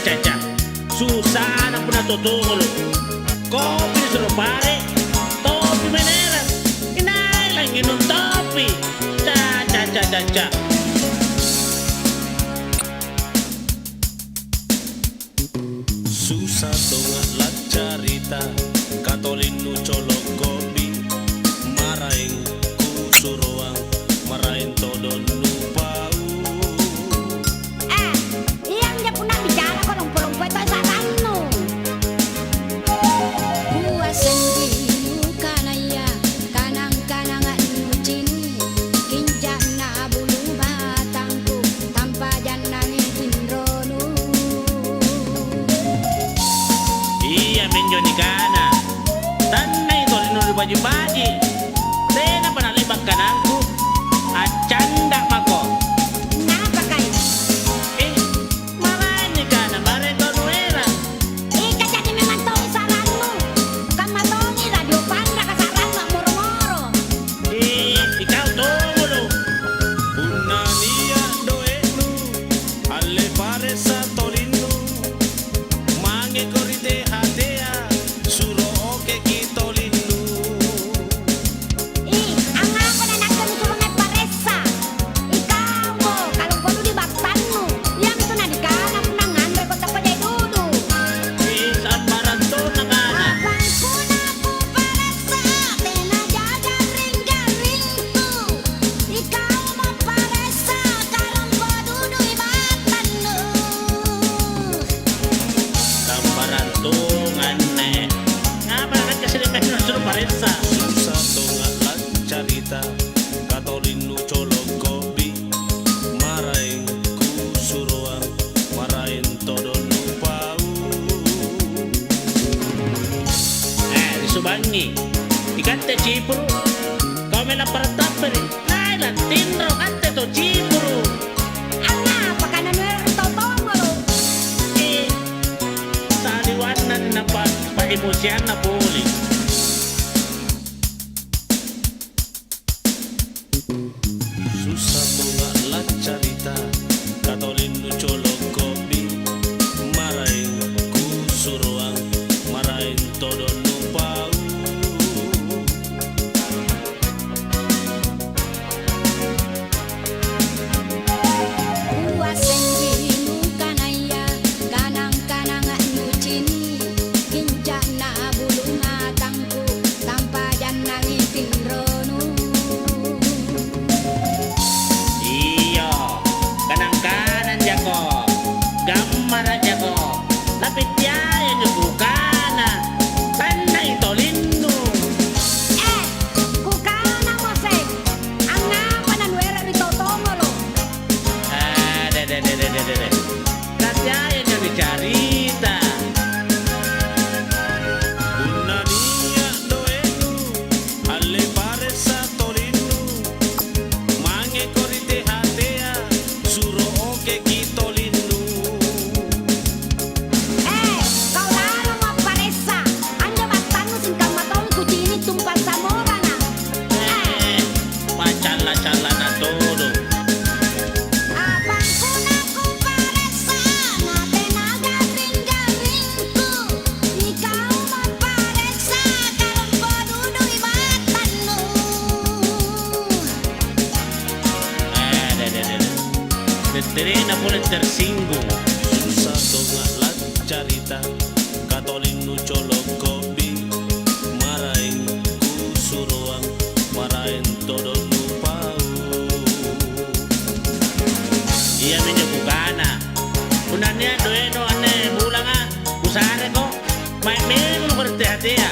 Caca, susah na po natutulo. Kopi suruh pare, topi meneras, inailang inong topi. Caca. Susah tonga lat carita, katolinu colok kopi, marahin kusuruang, marahin todon lupau. Iyang dia puna bicara ko nung pulong ito sa rano. Buwasan di kanaya, kanang-kanangan cini, kinja na bulu batangku, tanpa janang itinrono. Iya menjo ni kana, tanay to rinuri baji-baji. Tena panalibag kanangku, acanda mako. Ngapa kayo? Marahin ni kana, marahin ko nuera. Ika jadi memang tong saranmu. Kan matongi radio panda ka saran na moro-moro. Ikaw tumulo. Unania doenu, alle pare sa tolinu, mange korite hatea, suro oke kitolinu. Ang ako na nagkanusulong ay paresa. Ikaw mo, kalong kulo di baktanmu. Yang itu na di kalam na ngandoy ko tapos ay dudu. Saan maranto na kana? Abang ko na po paresa, tinajaga ring-garing ko. Ikaw mo paresa, kalong ko dudu ibatanmu. Tambarantungan ne. Nga ba nagkasilipan na suruh paresa? Susah tonga lat carita, katolinu colok kopi, marahin kusuruang, marahin todon lupau. Disubangi. Ikante cipuru. Kau mela paratapere. Nailan tinro kante to cipuru. Ang apa ka na nuwer totongolo. Saliwanan na pa-emosyan na puli. Susah tonga lat carita, katolinu colok kopi, marahin kusuruang, marahin todon lupau. Buwasan di kanaya, kanang-kanangan cini, kinja na bulu matangku, tanpa janang itinrono. Iyo, kanang-kanan jako. Gamar aja ko. Lapit yaya nyo bukana. Tanay to lindu. Kukana mo se, ang apa na nuwer ito tongolo. Dede. Yaya nyo dicarita. Unania doenu, alle pare sa tolinu, mange korite hatea, suro oke kitolinu. Kau laro mo paresa, anda batangmu singkang matong kucini tumpal sa mora na. Macala-cala na todo. Abang ko na ko paresa, na tenaga ring-garingku. Ikaw mo paresa, kalong ko dudu ibatanmu. Dede na po tersinggung. Susah tonga lat carita, katolinu colok kopi, marahin kusuruang, marahin todon lupau. Iya menyo bukana. Unanya doeno ane bulanga. Usare ko. May meron ko hati ya.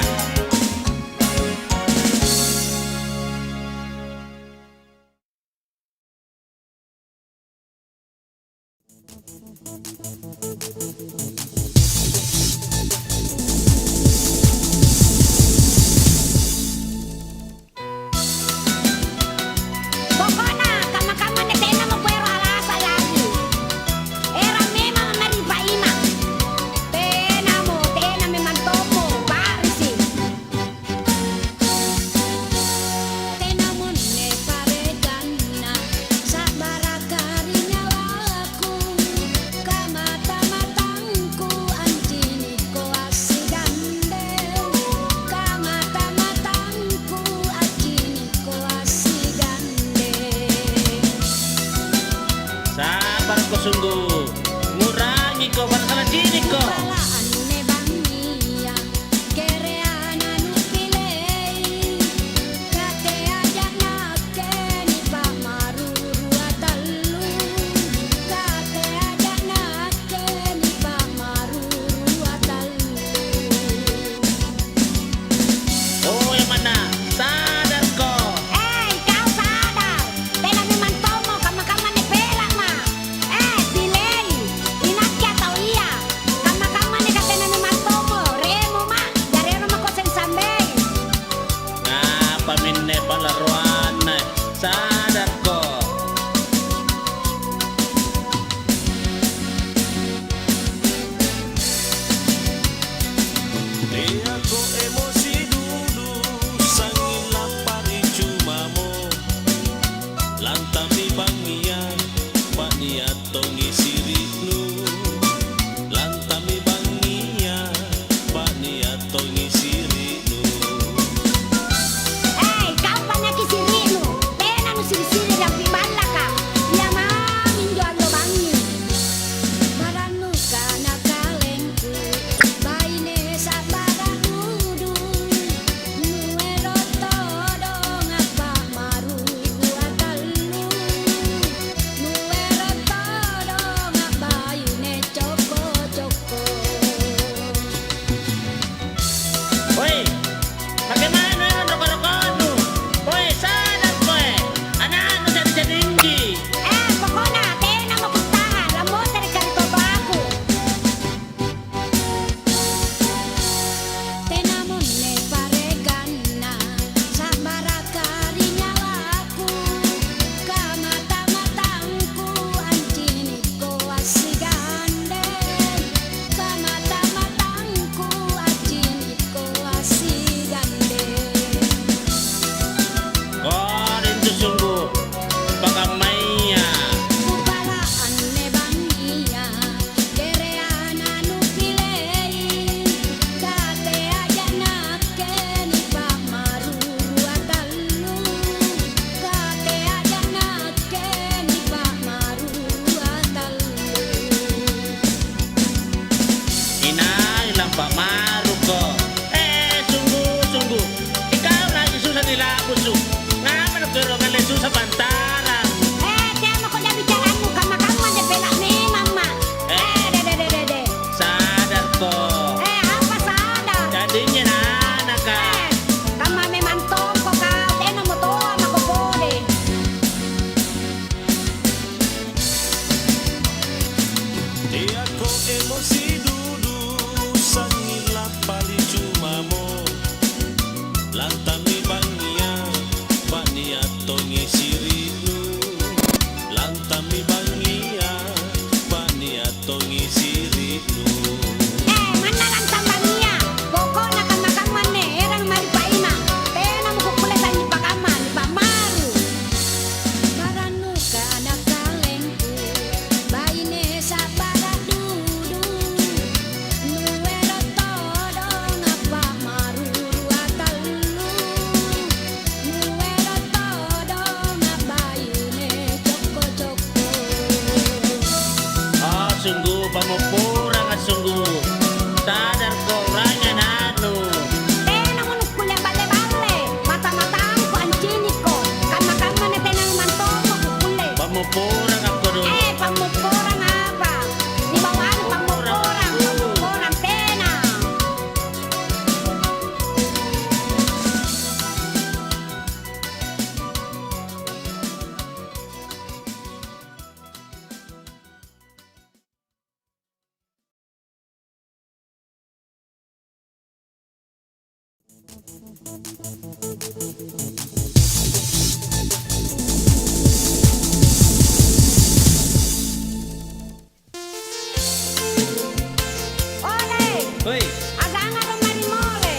Sadar ko orangnya nano. Tena mo nukul yang bale-bale. Mata-mataang ko ang chinik ko. Kama-kama na tenang mantong mo kukule. Pamupurang ako do. Pamupurang apa? Di bawah pamupurang tena. Ole, Hoy, agak nga rin marimole.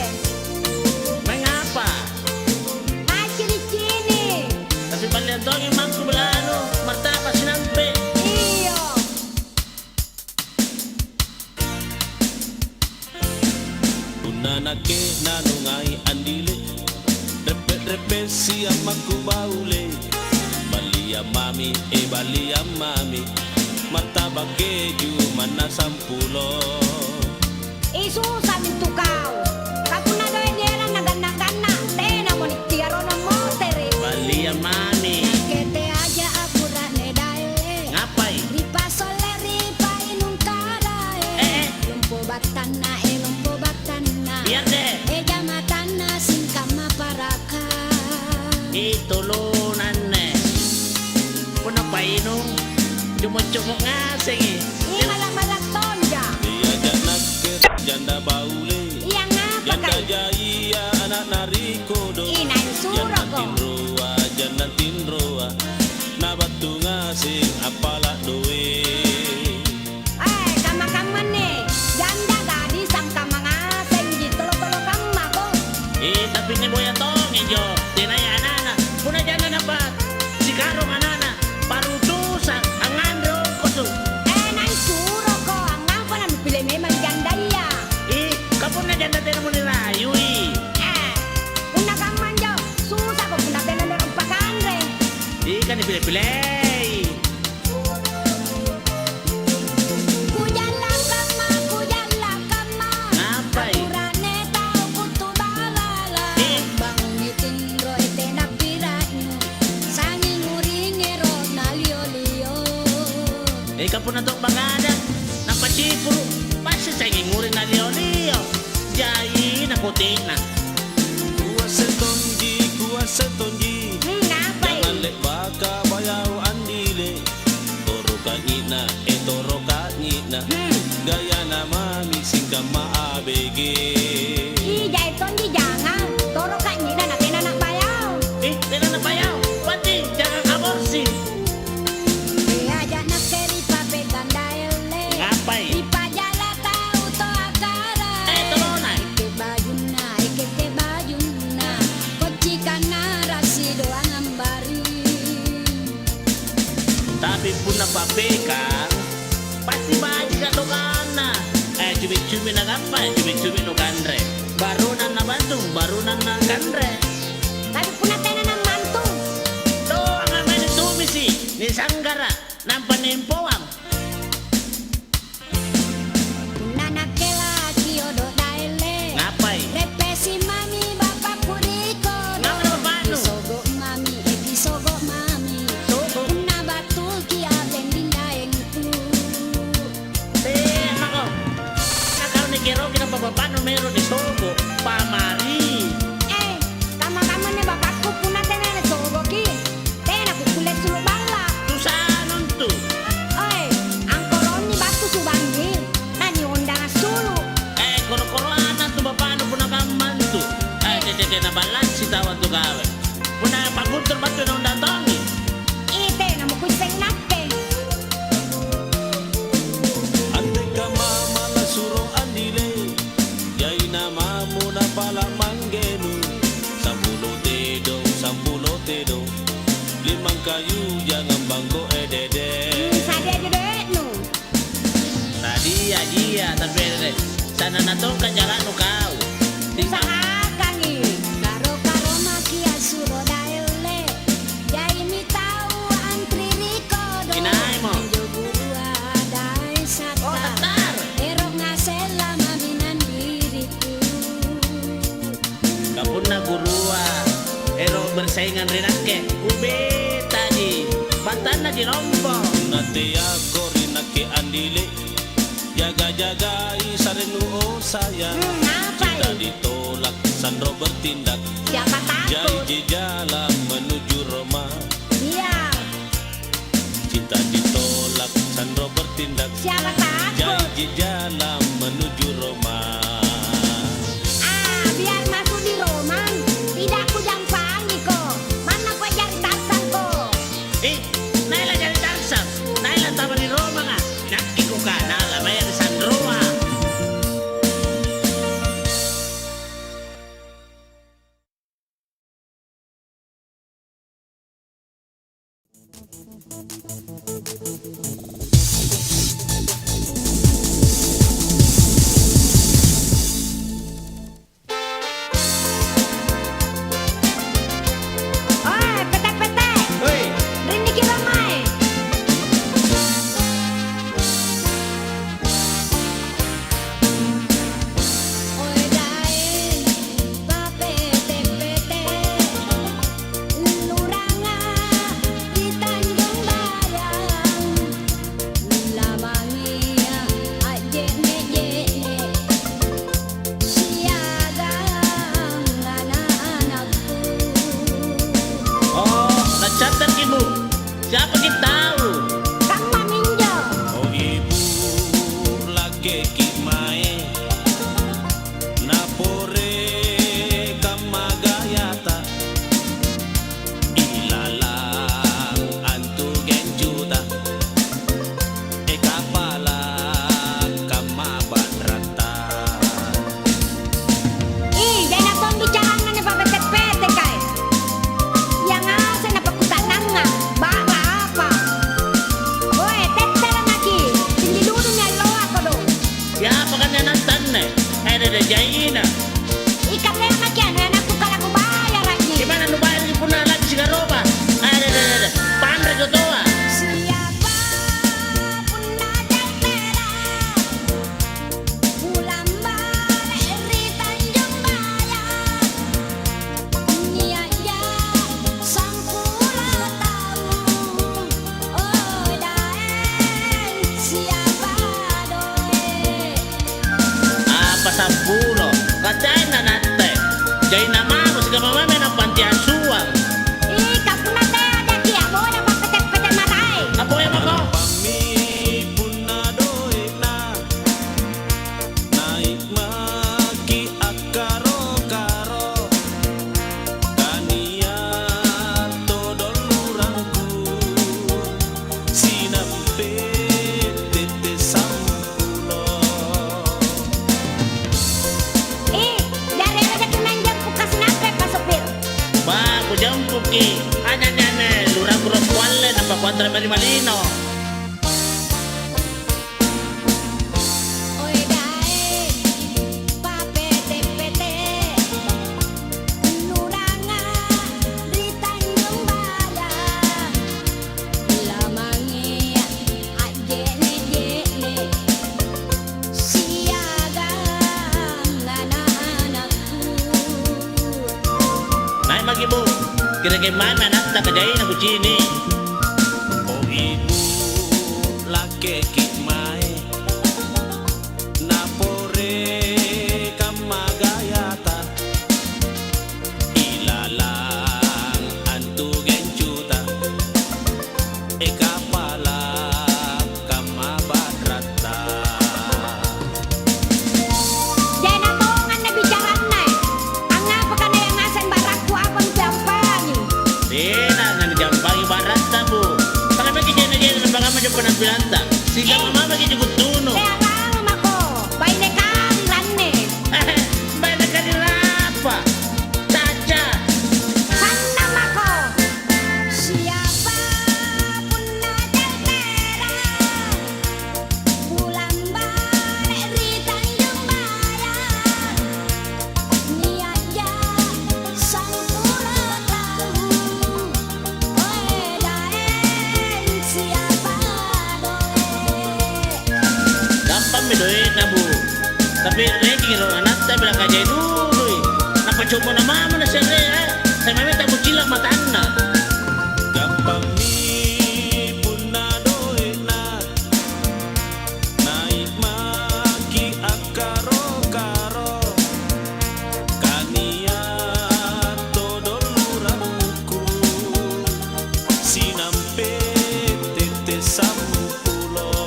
may ngapa? Ay, chini-chini. Tapi balian to ang imang kubulano. Martapa sinampe. Iyo. Unanake nanungay andile Repe siya magkubaule Balia mami balia mami Martabake juman na sampulo Isusa min tukaw. Kapuna doy niya nagana-gana. Tena mo ni tiyaro ng motere. Balia mami. Kete aja apura ne dae. Ngapay? Ripa sole ripa inung karae. Lumpo batana lumpo batana. Biar deh. Eja matana singkama paraka. Itulunan ne. Puno painom. Cumuk-cumuk ngasing eh. Malak-malak tonja. Dia janake janda baule Iya ngapa Janda kay? jaya anak narikodo Inay suro ko. Jangan tinroa Nabatu ngasing apalak doe Kama-kama ne. Janda gadis ang kamangaseng di tolo-tolo kama ko. Tapi ni boya tong ijo. Tinaya anana. Puna jana na ba? Si Karong anana. Parutusan. Ang andro koso. Nay suro ko. Ang ngapa na mipili memang janda iya. Kapun na jana tena mo nirayu Una kaman jo. Susah ko puna tela lerong pakandre. Kan dipilih-pilih. Kujala kama. Apa i? Apurane tau kutu balala. Bangun itindro ite napiraino. Sangi nguringe ro na lio-lio. Kapun na tong bangada. Napachipuro. Pasi sa ngurin na liyo-liyo. Jayi na puti na. Kuasa tonji Ngapa Jangan lek baka bayau andile Toro kanyina toro kanyina Gaya nama misingka ABG Ija iton di jangan. Toro kanyina na tinanak bayaw. Tena na bayaw. Pati, jangan aborsi. Aja na keri pape gandaele. Ngapay? Ipajala tau to akara. Tolonay. Ikete bajuna. Kocikana rasi doang ambari. Tapi pun napapekang. Pasti baji ka dogana. Cumi-cumi na ngapa? Cumi-cumi no kandre. Barunan na bantung, barunan na kandre. Tapi puna tena ng mantung. Doang ang may tumisi. Ni Sanggara. Nang panimpoang. Puna nakela kiodo daele. Ngapay? Repesi mami bapak kuriko. Ngapa na paano? Kisogo mami. Sogo. Puna batu kia lendindaengku. Ako. Nakaw ni Kiro kinapapapano meron ni Sogo. Pamari. Kama-kama ni bapakku puna tena na sogo ki. Tena kukulit sulu bala. Tusanon tu. Ang koron ni batu subanggil. Nani undang sulu. Koro-koroana tu bapano pun nakaman tu. Cece na balas si tawad tu kawe. Puna paguntur batu na undatongi. Ite na mukuseng nakke. Ante ka mama la suro andile Yai nama mo na pala manggenu Sampulo tedo Limang kayu jangan bangko edede Sadia jede nu. Tadi iya tapi sana na to ka jalan no kau. Usahakan karo makia suro daele. Jai mi tau antri rikodo. Inay mo. Jogu dai sata. Tatar. Erok ngasela mamina bersaingan renake ube tadi batana di rombo Nate ako rin andile jaga-jagai sarenu oh sayang Apa Cinta ini? ditolak Sandro bertindak Siapa takut? Janji jalan menuju Roma Iya. Cinta ditolak Sandro bertindak Siapa takut? Janji jalan menuju Roma Ah, biar masuk di Roman. Tidak aku jampangi kok. Mana kau cari tasan kok? naila jadi tarsam naila tama di Roma nga nakki ko ka nala may di San Roma Oi, pete-pete. Uy, Rini ki Romai. Oi dae, pa pete-pete. Luranga di Tanjung Bayang. Lamangia ajene-jene. Siaga anak-anakku. oh nagchantan ibu siapa kita tahu Kang Maminjo. Oh ibu lagi kimae Napore kamagayata Ilalang antu genjuta Ekapala kamabadrata Ih, jangan aku bicarakan ya Pak pete-pete kai. Yang asa na pakutanang nga, baka apa? Oy, tetera lagi. Hindi dulu niya lo ako do. siapa kan yang nantan ada jaina Ikat na yung makyan, yan ako kalago bayar lagi. gimana nu bayar di puna lagi si Garoba ada pandra jodoa Siapa pun ada merah, pulang balik di Tanjung Bayar. Ini aja sang pulau tahu. Oh daeng siapa doe? apa sampulo katain na nate jaina mamo si mama na panti asuang Ih, kapuna teh ada kia, bawa nama pete-pete marai. apa ya mako Pami punado na naik maki akaro-karo Kania todolurangku sinampe tete sampulo Ih, dari aja kemenjang pukas nape Pak Sopir. ba ko jampu ki anya nyane lurang bro kwale na pa kontra mari malino Oi daeng, pa pete-pete. Nuranga di Tanjung Bayar. Lamangia ajene-jene. Siaga anak-anakku. naik magibu kira-kira mana nata kajaina ko chini Oh ibu laki kimae Napore kamagayata Ilalang antu genjuta Ekapala kamabadrata Jangan bohongan na bicaraan na eh. Ang nga pa ka na yung asan barakku abang jampangi. Dena ngan jambangi barat tabu para bagi jena-jena na banga majo penampilan sehingga mama bagi jugut tuno Kaya lang ako, bay na kaliran eh. Bala ka nila apa taca Hanam ako. Siapa pun ada merah. Pulang balik di Tanjung Bayar. Ini aja sang pulau tahu. Oi daeng siapa doe? gampang medoin na bu tapi ranking ro anak ta bilang kajai dulu napacomo na mama na sere sa mami ta bucila sila matana. Gampang ni puna doe na naik maki akaro-karo kania todolurangku sinampe tete sampulo.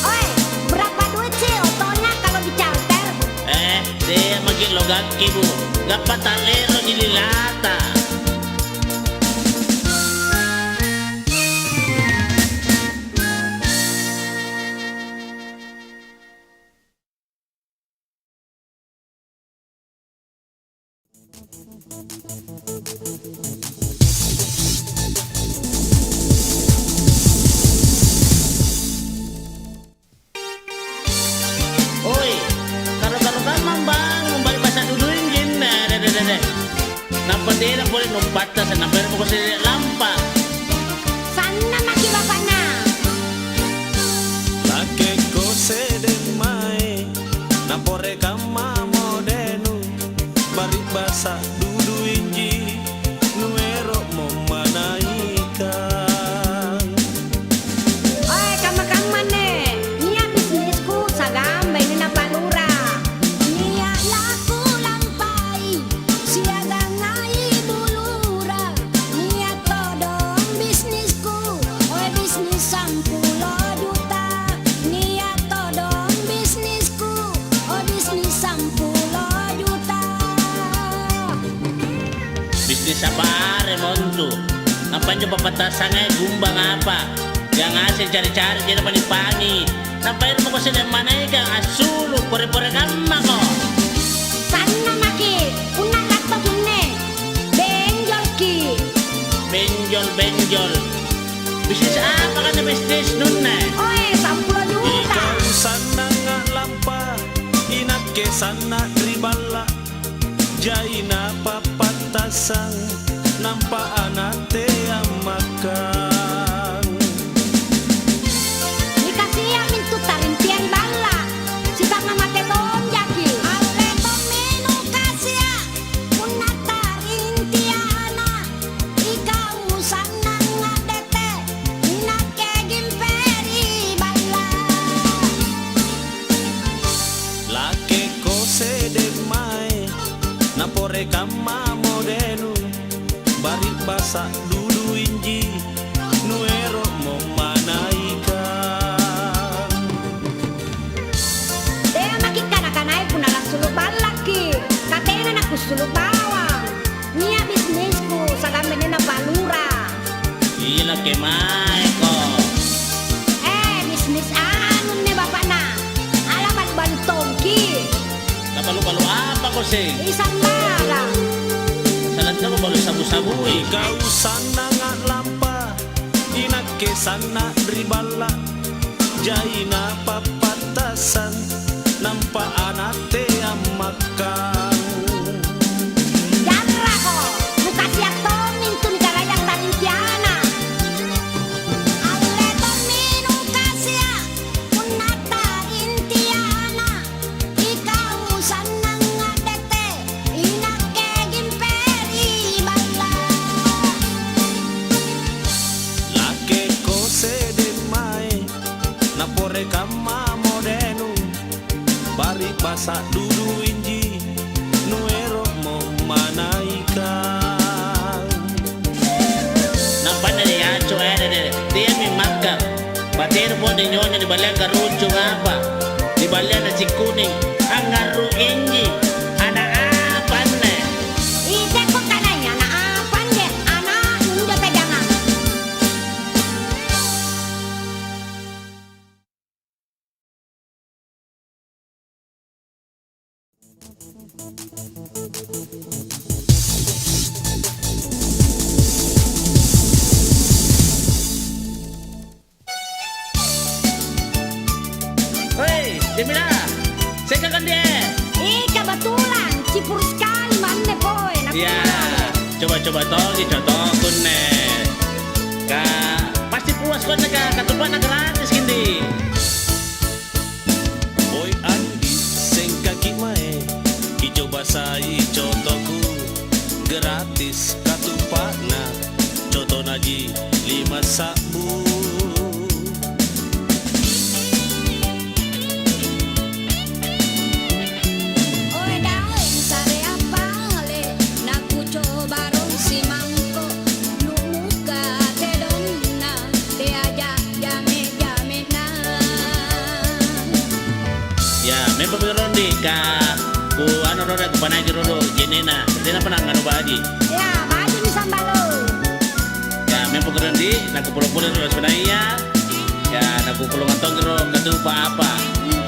Oi, berapa duit sih otonya kalau di charter? Dia maging logaki bu. Dapat talero nililata. Oi, karo-karo kamang bang, umbali basa duduin gin. Nampak dia boleh numpata sa nampak mo ko sila lampa. Sana maki bapaknya. Lake ko seden mai napore kama modenu bari basa dudu inji nuero memanaika. Oi, kama-kama nih. Nia bisnisku sagamba ini na palura. Nia laku lampai. Siaga ngai bulura. Nia todong bisnisku. Oi, bisnis 10 juta. Nia todong bisnisku. Oi, bisnis 10 juta. Bisnis apa remontu? Nampak nyo papatasannya gumbang apa? Yang hasil cari-cari dia dapat dipangi. Nampak mo ko sila manaigang asulu pore-pore kama ko. Sana maki. Unang laptop ini. Benjol ki. Benjol. Bisnis apa kan bisnis nun na? Oi, 10 juta. Ikaw sana nga lampa inake sana ribala jaina papatasan nampa anate amakan. Dikasih amin tuh tarintian bala. Si bang mate tom jaki. Ale tom minu kasih ya. Kuna tarintiana. Ikau sana ngadete. Inake gimperi bala. Lake ko seden mai napore kama modenu bari basa dudu inji nuero memanaika. Dia makin kanak-kanai pun anak sulu balaki. Katena aku sulu bawang. Nia bisnisku sagamene na palura. Gila ke mai ko. Bisnis anu nih bapak na. Alamat bantong ki. Kapalu-palu apa ko sing? Isang barang. Salat ka ko balu sabu-sabui. Ikaw sana nga lampa inake sana ribala jaina papatasan nampa anate amakan. Jarra ko. Buka siap tomin tuh di kalayang tarintiana. Ale tominu kasih ya. Una tarintiana. Ikau sanang ngadete. Inake gimperi bala. Lake ko seden mai napore kama modenu bari basa dudu inji nuero memanaika. Nampak na dia aco dia mi makan. Bater po din yun di balya garucho apa? Di balya na si kuning ang garu inji. Anak apa na? Ide ko kananya na apan deh. Anak nunda pegangan. Hei, Demira, saya kan dia. Kebetulan cipur sekali mana boy. Ya, coba-coba togi contoh ne. Pasti puas kau naga katupan na gratis gini. Boy Andi sing kaki mae ijo basai contohku gerak Ya, memang berondi ka ku anu roda ku panagi rodo jenena. Jenena pernah nganu baji. Ya, baju ni sambalo. Ya, memang berondi nak pulau-pulau roda sebenarnya. Ya, nak pulau ngantong ro katupa apa.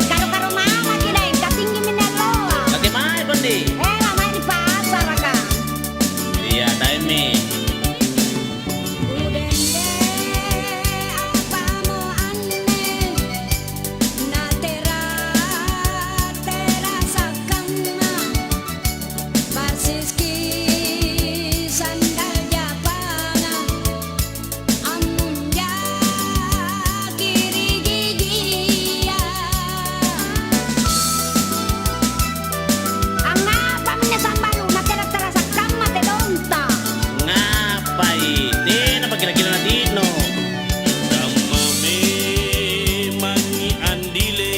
Karo-karo mama kira katinggi minaloa. Lagi mai bondi. Ramai di pasar kan. Iya, taimi. Udende apa mo anne na tera sakana basiski sandal japana amun ja kiri gigia anga pamina sambalu na tera sakana te donta. Ngapai? Di na kira-kira na dino. Damame mangi andile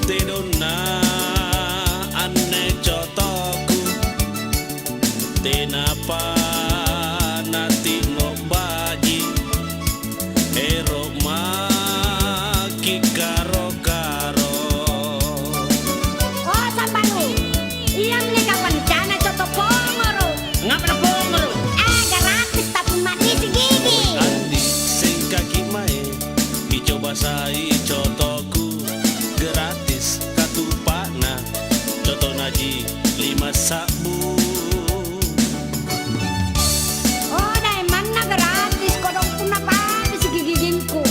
Tedona anne cotoku Tenapa nati ngobaji Ero maki karo-karo Oh, sambalu. Iyang ni kapancana coto pongoro. Ngapa na pongoro? Gratis tapi manis gigi. Andi sing kaki mae dicoba sai cotoku gratis katupana coto naji 5 sabu Oh, dai mana gratis kodong puna pa si gigiginku.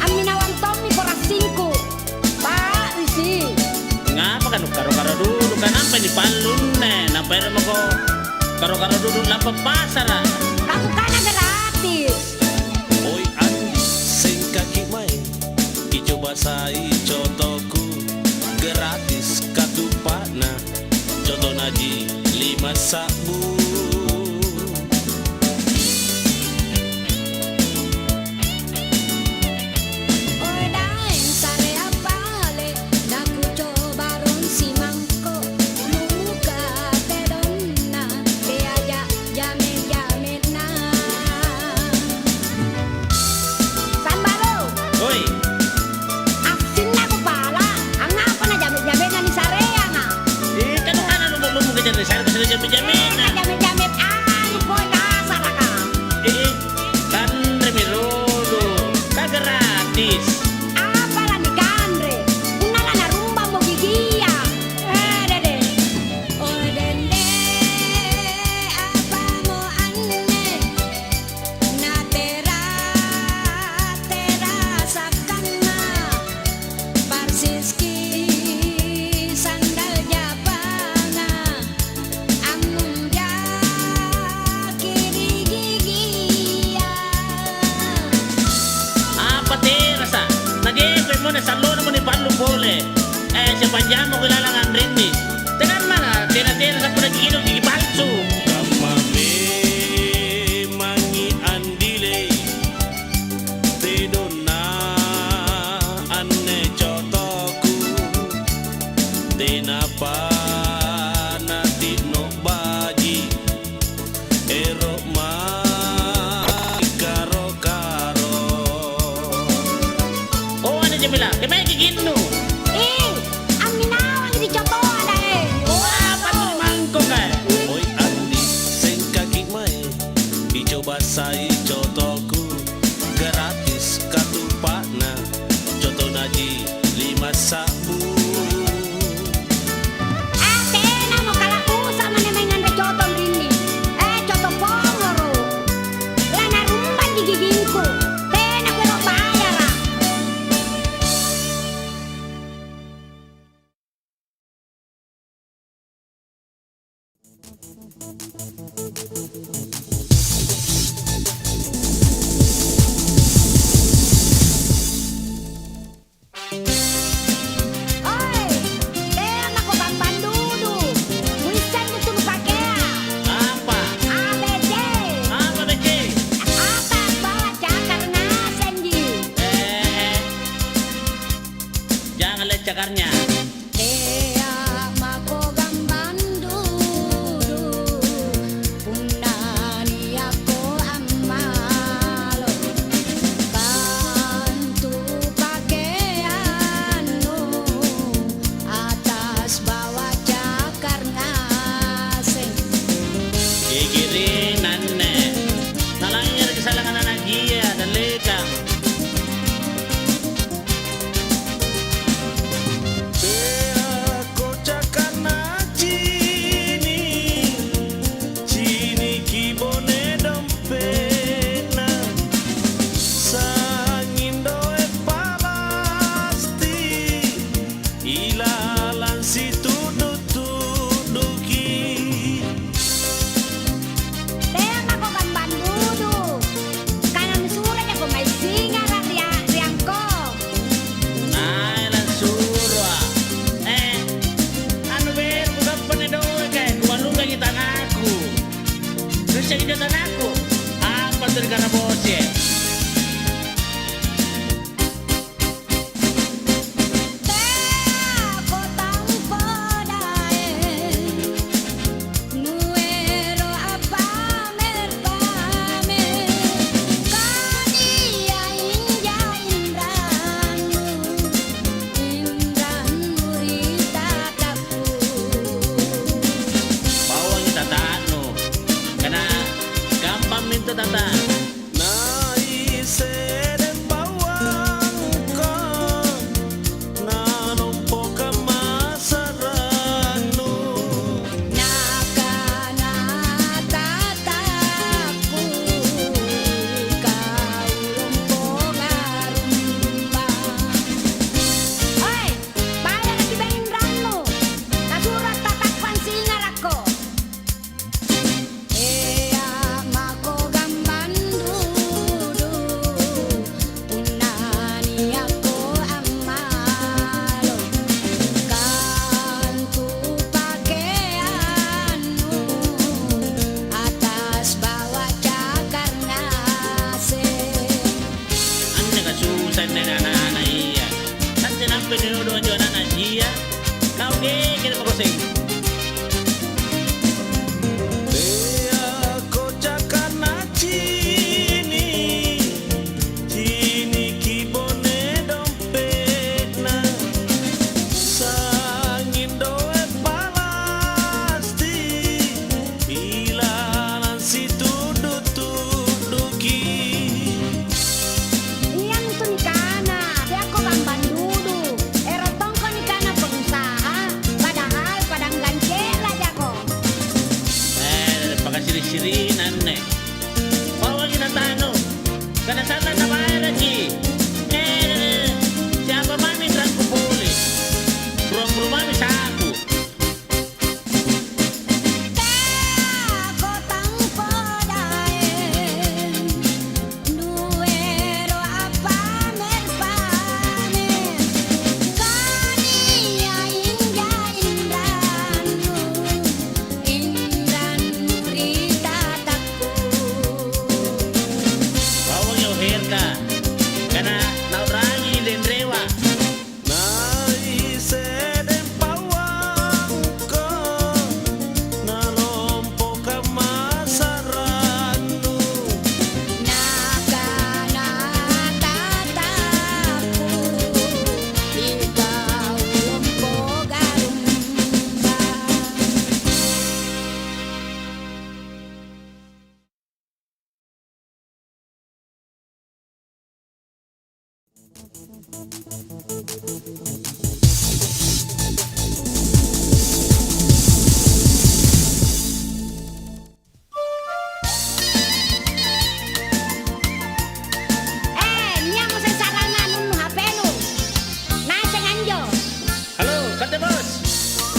Aminawan Tommy korasinku. Pa risi. Ngapa kan karo-karo dulu kan apa di palun nampai mo ko karo-karo dulu lapa pasara. Kamu kana gratis. Oi Andi sing kaki mae dicoba sai cotoku gratis katupana coto naji 5 sabu Oh, dai sare apale. Naku coba ron si mangko. Muka tedonna. Beaja jamin-jamin na. Sambalo. Oi, Asin na ko pala. Ang nga pa na jamit-jamit na ni Sarea nga. kanu kana lumu ka dyan sa sa jamin-jamin na. Jamit-jamit ano po kasar ka. Kan remirodo ka gratis. Apa lang ni Kandre. Una lang na rumba mo gigiya. Dede. O dende. Apa mo anne. Na tera sa kana. Parsiski sandal japana. Amun ja kiri gigiya. Apa terasa? Nag-i-effort mo na sa lolo mo ni Pablo Pole. Si Panjang mo kilalangan rin ni. Tenan mana, tira-tira sa punag-inom, gigipalso. Damame mangi andile Tedona anne cotoku Tenapa nati nobaji Ero maki karo-karo Oh, ano dyan bila? Kaya may gigino. Ang minawang di choto ada Apa mo ni Mangko ka? Oi Andi sing kaki mae dicoba sai cotoku gratis katupana coto naji 5 sabu Ate na mo kalakusa man may nganda choto rini. Choto pongoro. Lana rumba di gigingku. Tena pero bayara. Oi, tena ko bambandudu. Wisan itu pakea. Apa? ABD. Apa beke? Atas bawah cakar nasen ji. Jangan lihat cakarnya. Kea mako gambandudu. Punani ako amalo. Bantu pakaianmu.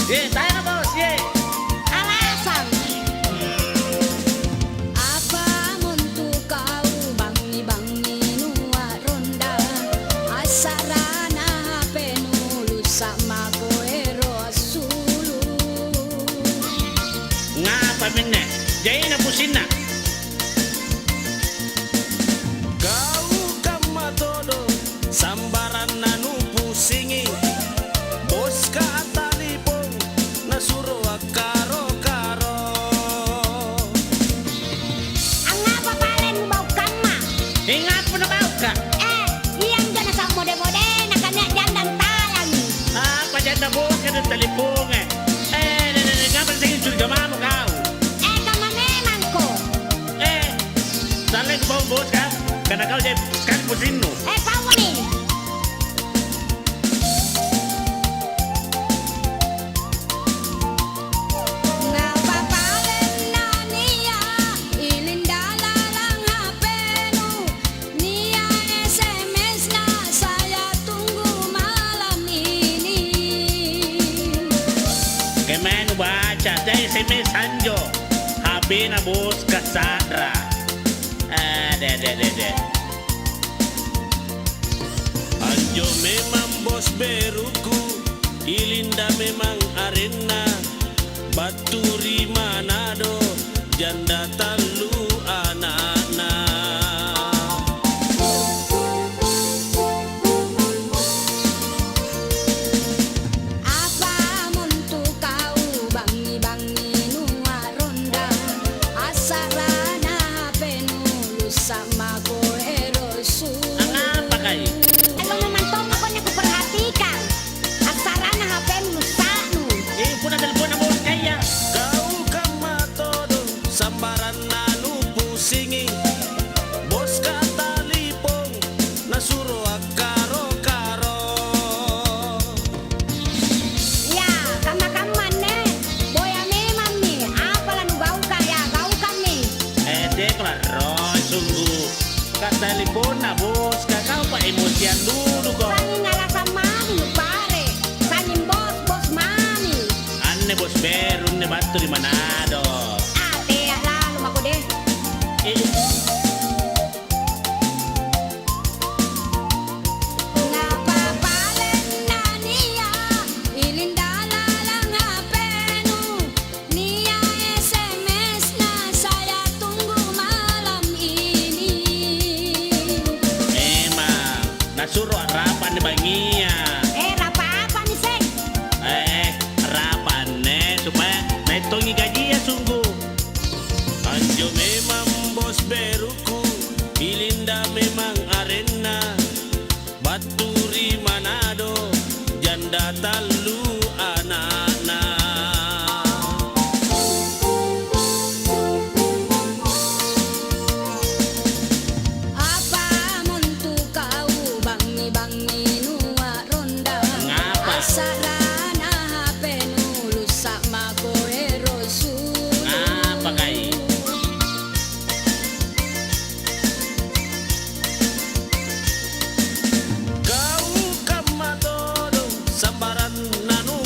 Ye, tayo na bos, ye. Alasan. Apa muntu kau bangi-bangi nua ronda asarana penulu sama koero asulu. Ngapa minne? Jai na pusin na. Kau kama todo sambaran nanu pusingi bos ka talipong nasuro karo-karo. Ang nga pa pala mo bau kama. Ingat mo na bau ka. Iyang dyan na sa mode-mode na kanya dyan ng talang. Apa dyan na bos ka ng talipong eh. Ngapa sa yung surgama mo kau? Kamaneman ko. Salay ko ba ang bos ka? Karena kau jadi sekali pusin no. Pawani. Napapalen na niya, ilindala lang hapenu. Niya SMS na saya tunggu malam ini. Kemana baca? Saya SMS Sanjo. HP na bos ka Sandra. De. Anjo memang bos beruku, Ilinda memang arena, Baturi Manado, janda talu anak-anak. Apa muntu kau bangi-bangi nua ronda asarana penulu sama koero su. Ang apa kayo? Alam naman to ako niya kuperhatikan asarana penulu sanu. Puna telepon na bos kaya. Kau kama todo sambaran nanu pusingi bos ka talipong nasuro karo-karo. Ya kama-kaman ne boya memang nih apalah nu gau kaya gau kami. Deklar Roy sungguh. Ka telepon na bos ka kau pa emosian dulu kok. Sani ngalasa mami nu pare sani bos mami. Anne bos Berun ne Baturi Manado. Ate lalu aku deh. Napapalen na niya, ilindala lang hapenu. Niya SMS na saya tunggu malam ini. Emang nasuruh harapan ni bangia. Apa nih Seng? Harapan supaya naitongi gaji ya sungguh. Anjo memang bos beruku, Ilinda memang arena, Baturi Manado, janda talu anak-anak. Apa muntu kau bangi-bangi nua ronda Ngapa? asarana penulu sama koero su. Apa kai? Kau kama todo sambaran nanu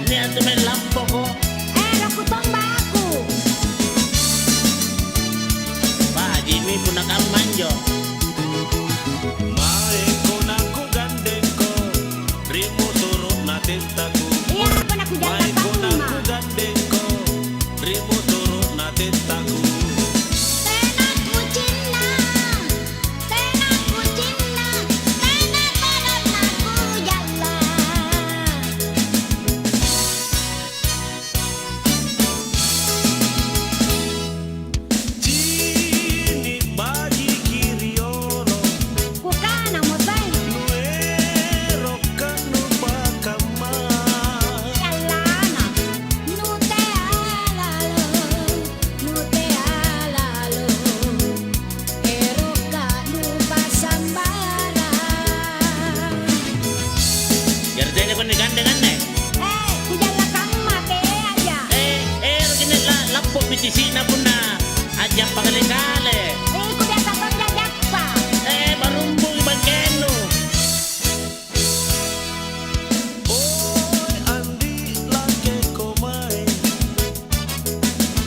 Ni ato may lampo ko. Rakutong baku. Pa, Jimmy po nakamanjo. Maiko na ko gandeng ko, rimo turo na tentaku. Iya, apa nak ku jaga Maiko na pangma. ko gandeng ko, rimo turo na tentaku. Tenak ku cinna, tenak ku cinna, tenak tenak aku jalan. Cini baji kiriolo, Ku kana mo bay, nuero kanu bakama. jalana. Nute alalo, eroka nu pasambara. Yardene ko ni gandengan eh. Ku jaga kama te aja. Gini lampo bitisi na po na. Aja pagalikale. Ku biasa pagdadak pa. Barumbong ibageno. Oy andi lake komai,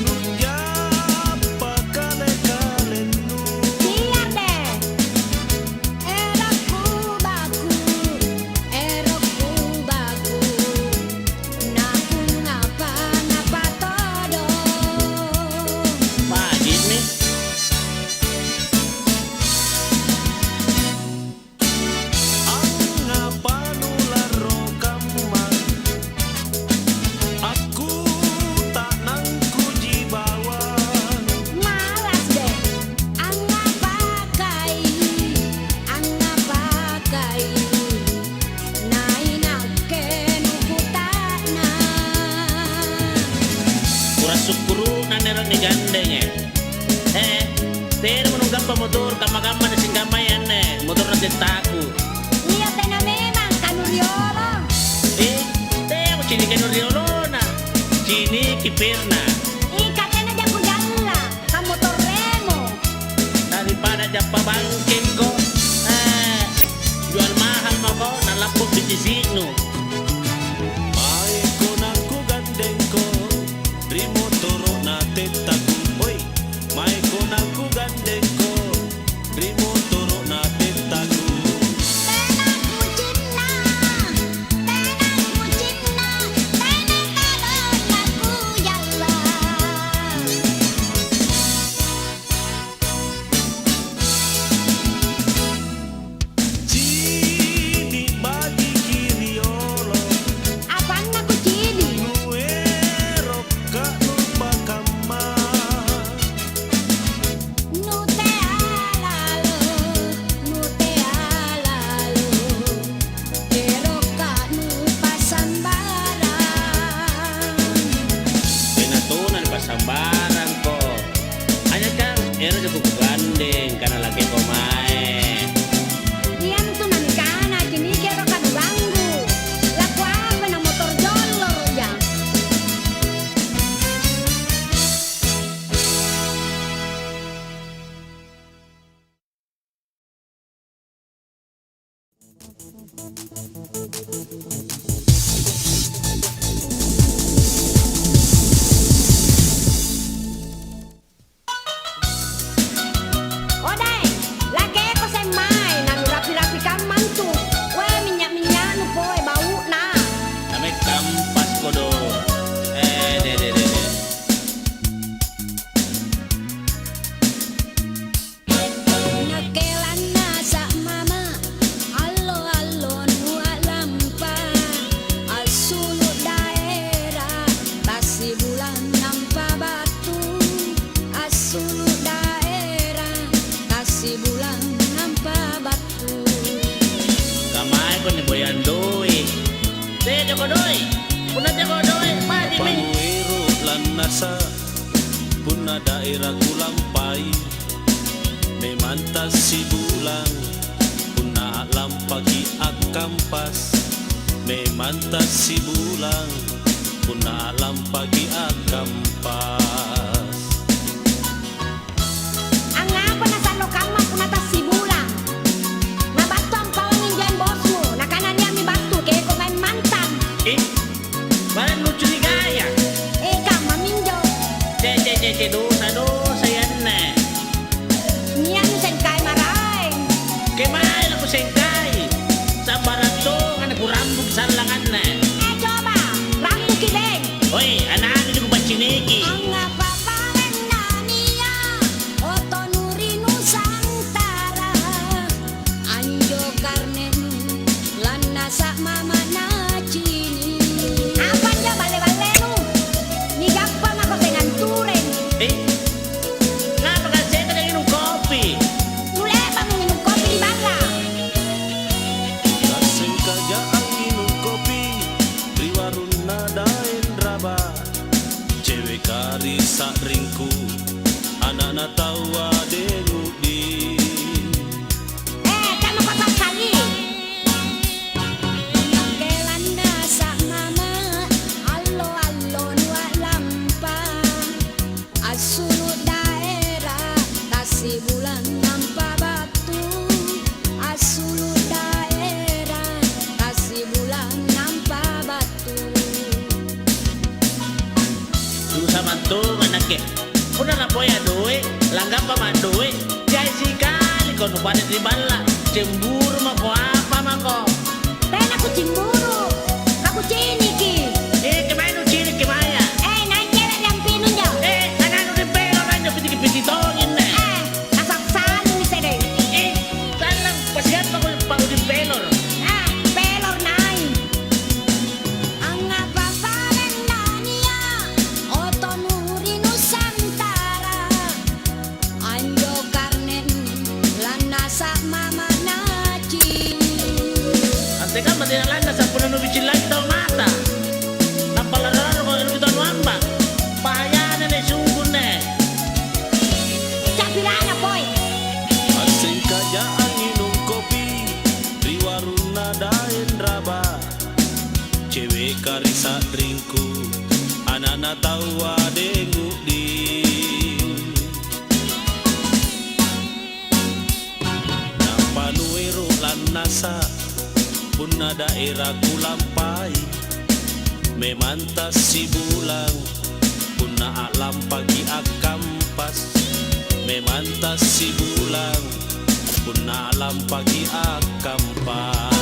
nunya pakale kale nu. Biar deh. Erokku baku. Naku ngapa todo. Pa, Jimmy. Aku tak nangku jibawan. Malas deh. Anga pakai. Nainake nukutana. Kurang sukuru na nero ni gandeng eh. Pero menunggap pa motor kama-kama na singgamayan eh. Motor na ditaku. Iya tena memang kanuriolo. Ako sini kayo riolona. Sini kipirna. Ikatena dia ku jalla. Kamu torremo. Daripada dyan pabangkin ko. Jual mahal mo ko. Nalapot bitisino. Maiko na ku gandeng ko, rimo toro na tentaku. Oy, maiko na ku gandeng ko, rimo toro na tentaku. Tenak ku cinna. Tenak kalon aku jalla. Cini baji kiriolo, Apaan aku cili? nuero kanu bakama. Nute alalo. Eroka nu pasambaran. Pinatunan pasambaran ko. Hanya kan, ero ko gandeng. Karena lagi kumain. Diam tuh nani kana cini kero kadu banggu. Laku apa na motor jolor ya. Odai, lagi ko sa mai nanu rapi-rapi kan mantu. Weh minyak-minyak nu poe bau na. Kami kampas ko do. De. Nakelan na sa mama. Allo nu alampa. Asulod daerah. Tasi bulan nampa batu. Asulod daerah. Tasi bulan nampa batu. Kamay ko ni Boyan Doi. De ko doi. Punat ko doi. Pa, Jimmy. Panuero lan nasa, puna daerah kulampai. Memantas si bulang, puna lampagi akampas. Memantas si bulang, puna lampagi akampas. Ang apa na sa lokama punata si bulang. Nabatu ang pawangin dyan bosmo. Nakana niya mi batu kaya ko may mantan. Mana sa ringku anak na tawa dengudi. Kamu kosong kali. Kelanda sa mama, allo-allo nua lampa. Asulud daerah, tasi bulan nampa batu. Asulud daerah, tasi bulan nampa batu. Susah mantung anaknya. Udah na po ya duit, langgap pa man duit. Jai sikali ko no pada di bala. Cemburu mako apa mako? Ben aku cemburu. Aku ciniki. Kemana ciri kemana? Naik cewek yang pinun jauh. Anak nu dipelo kan jo piti tongin na. Asal sanu ni sede. Salang pasihan pa ko pa di pelor. Pelor naik. Ang napaparendania, Oto Nuri Nusantara. Anjo Karnen, lanasa mama naci. Ante kan mati landa sa puno no bicil lagi daw mata. Napalararo ko ito no amba. Bahaya na sunggun ne. Capilana boy. Asing kajaan minum kopi di warung nada Indraba. Cewek karisa ringku anak na tawa dengudi. Napanuero lan nasa pun na daerah kulampai. Memantas si bulang pun na alam pagi akampas. Memantas si bulang pun na alam pagi akampas.